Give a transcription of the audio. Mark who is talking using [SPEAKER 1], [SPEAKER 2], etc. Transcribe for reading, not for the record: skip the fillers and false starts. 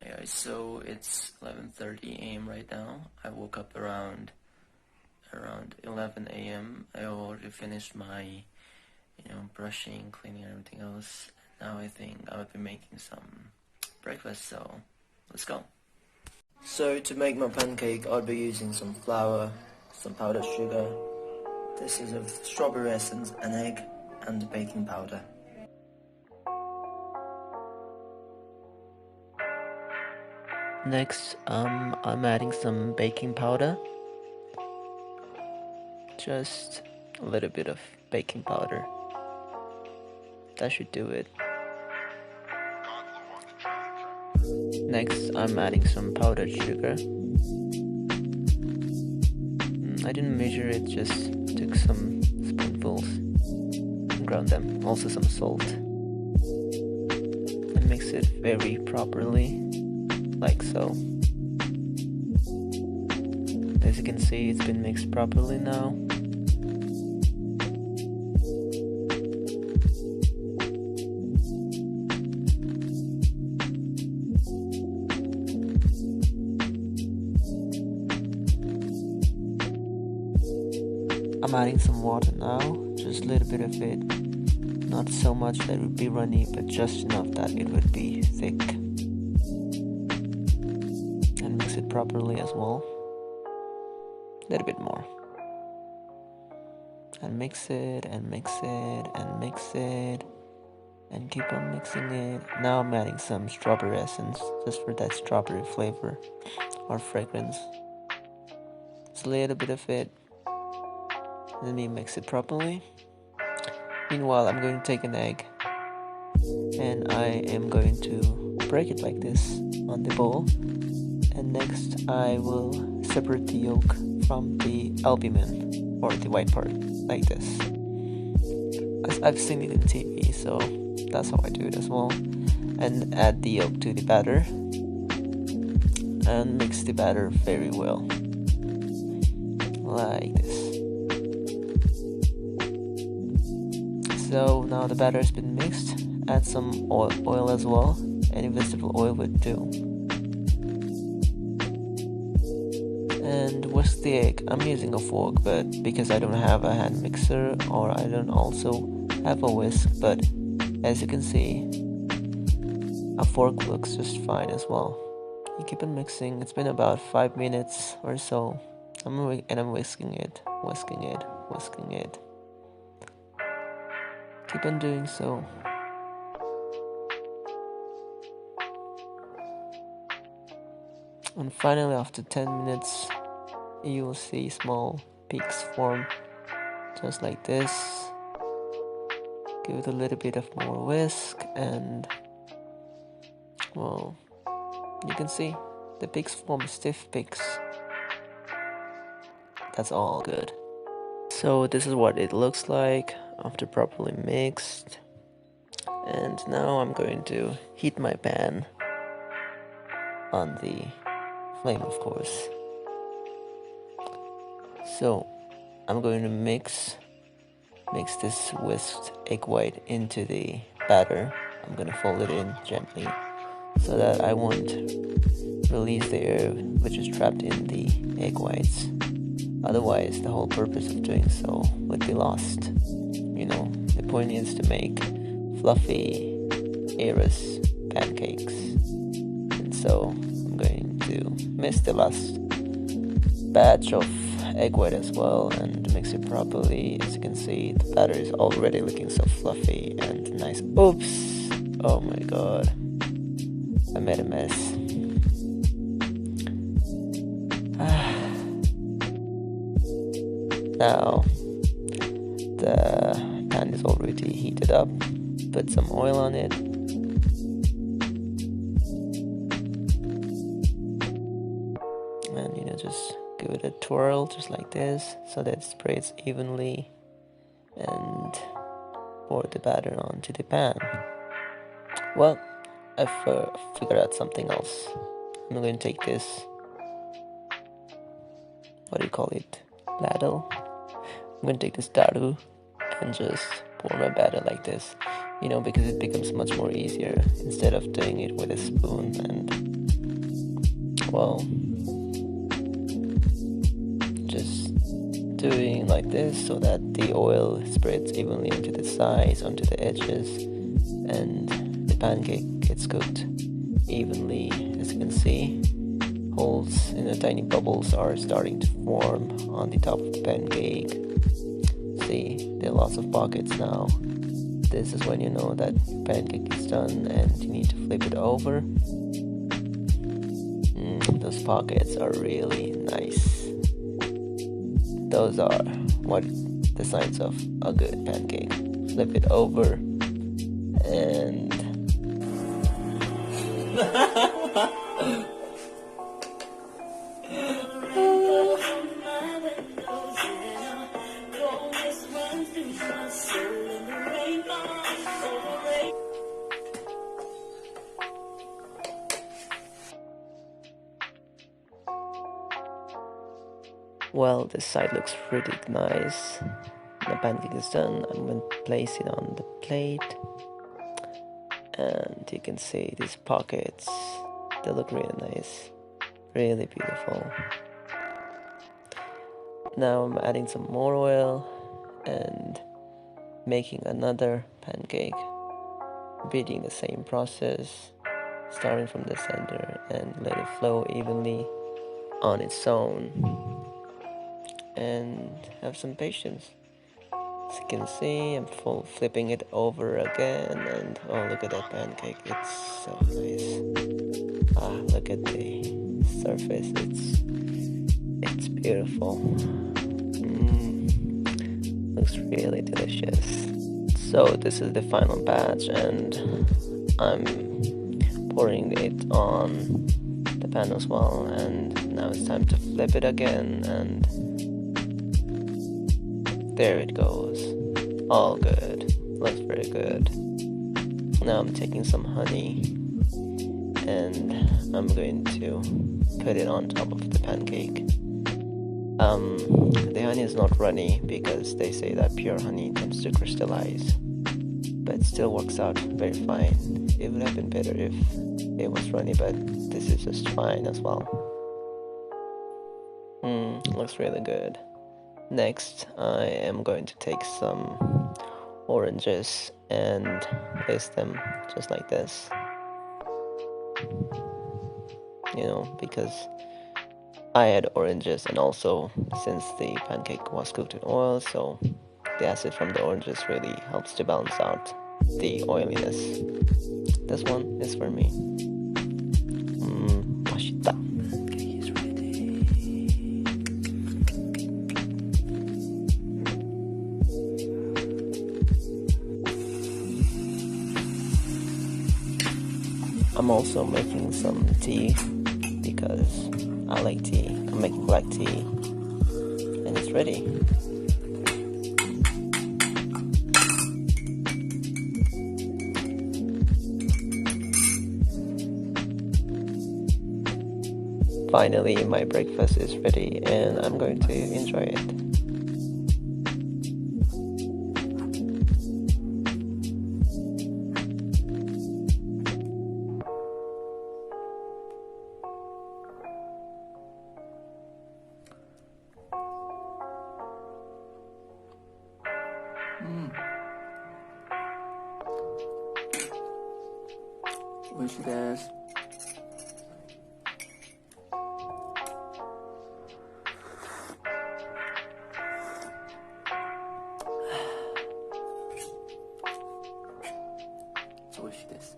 [SPEAKER 1] Yeah, so it's 11:30 a.m. right now. I woke up around 11 a.m. I already finished my brushing, cleaning, and everything else. Now I think I would be making some breakfast, so let's go. So to make my pancake, I'll be using some flour, some powdered sugar. This is of strawberry essence, an egg, and baking powder. Next, I'm adding some baking powder. Just a little bit of baking powder. That should do it. Next, I'm adding some powdered sugar. I didn't measure it, just took some spoonfuls and ground them. Also some salt. And mix it very properly, like so. As you can see, it's been mixed properly now. I'm adding some water now, just a little bit of it. Not so much that it would be runny, but just enough that it would be thick. And mix it properly as well. A little bit more. And mix it, and mix it, and mix it. And keep on mixing it. Now I'm adding some strawberry essence, just for that strawberry flavor or fragrance. Just a little bit of it. Let me mix it properly. Meanwhile, I'm going to take an egg and I am going to break it like this on the bowl. And next I will separate the yolk from the albumin, or the white part, like this. As I've seen it in TV, so that's how I do it as well. And add the yolk to the batter and mix the batter very well, like this. So now the batter has been mixed. Add some oil as well. Any vegetable oil would do. And whisk the egg. I'm using a fork, but because I don't have a hand mixer, or I don't also have a whisk, but as you can see, a fork looks just fine as well. You keep on mixing. It's been about 5 minutes or so. I'm whisking it, whisking it, whisking it. Keep on doing so. And finally, after 10 minutes, you will see small peaks form, just like this. Give it a little bit of more whisk, and well, you can see the peaks form stiff peaks. That's all good. So this is what it looks like after properly mixed. And now I'm going to heat my pan on the flame, of course. So I'm going to mix this whisked egg white into the batter. I'm going to fold it in gently so that I won't release the air which is trapped in the egg whites. Otherwise, the whole purpose of doing so would be lost. The point is to make fluffy, airless pancakes. And so I'm going to mix the last batch of egg white as well and mix it properly. As you can see, the batter is already looking so fluffy and nice. Oops! Oh my god. I made a mess. Now the pan is already heated up. Put some oil on it. And just give it a twirl just like this so that it spreads evenly, and pour the batter onto the pan. Well, I've figured out something else. I'm going to take this, what do you call it, ladle. I'm going to take this dadu and just pour my batter like this, because it becomes much more easier instead of doing it with a spoon and well, just doing like this so that the oil spreads evenly onto the sides, onto the edges, and the pancake gets cooked evenly. As you can see, holes, tiny bubbles are starting to form on the top of the pancake. See, there are lots of pockets now. This is when you know that pancake is done, and you need to flip it over. Those pockets are really nice. Those are what the signs of a good pancake. Flip it over and well, this side looks pretty nice. The pancake is done. I'm going to place it on the plate, and you can see these pockets, they look really nice, really beautiful. Now I'm adding some more oil and making another pancake, repeating the same process, starting from the center and let it flow evenly on its own, and have some patience. As you can see, I'm flipping it over again, and oh, look at that pancake, it's so nice. Look at the surface, it's beautiful. Looks really delicious. So this is the final batch, and I'm pouring it on the pan as well, and now it's time to flip it again, and there it goes. All good. Looks very good. Now I'm taking some honey, and I'm going to put it on top of the pancake. The honey is not runny because they say that pure honey tends to crystallize, but it still works out very fine. It would have been better if it was runny, but this is just fine as well. Looks really good. Next, I am going to take some oranges and place them just like this. Because I add oranges, and also since the pancake was cooked in oil, so the acid from the oranges really helps to balance out the oiliness. This one is for me. Mashita. Pancake is ready. I'm also making some tea because I like tea. I'm making black tea, and it's ready. Finally, my breakfast is ready, and I'm going to enjoy it. Whisk this. So whisk this.